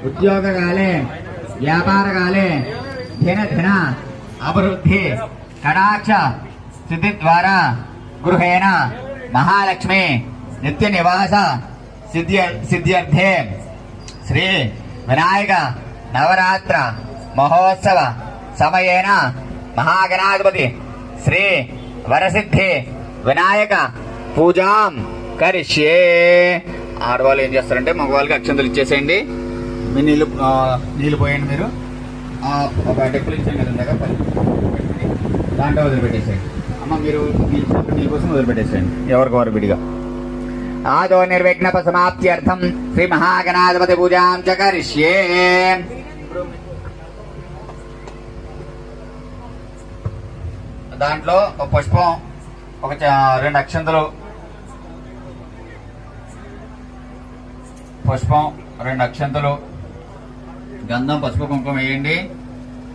ఉద్యోగకాలే వ్యాపారకాలే దిన దిన అభివృద్ధి కటాక్ష స్థితి ద్వారా గృహేణ మహాలక్ష్మి నిత్య నివాస సిద్ధ్యర్థే శ్రీ వినాయక నవరాత్ర మహోత్సవ సమయేన మహాగణాధిపతి శ్రీ వరసిద్ధి వినాయక పూజాం కరిష్యే. ఆడవాళ్ళు ఏం చేస్తారంటే మగవాళ్ళకి అక్షంతలు ఇచ్చేసేయండి. మీ నీళ్ళు పోయండి. మీరు ఒక డెప్పులు ఇచ్చాను కదా దాంట్లో వదిలిపెట్టేసేయండి. అమ్మ మీరు నీళ్ళ కోసం వదిలిపెట్టేసేయండి ఎవరికి వారు విడిగా. ఆదో నిర్విఘ్న సమాప్త్యర్థం శ్రీ మహాగణాధిపతి పూజాం చ కరిష్యే. దాంట్లో ఒక పుష్పం, ఒక 2 అక్షంతలు, పుష్పం 2 అక్షంతలు, గంధం పసుపు కుంకుమ వేయండి.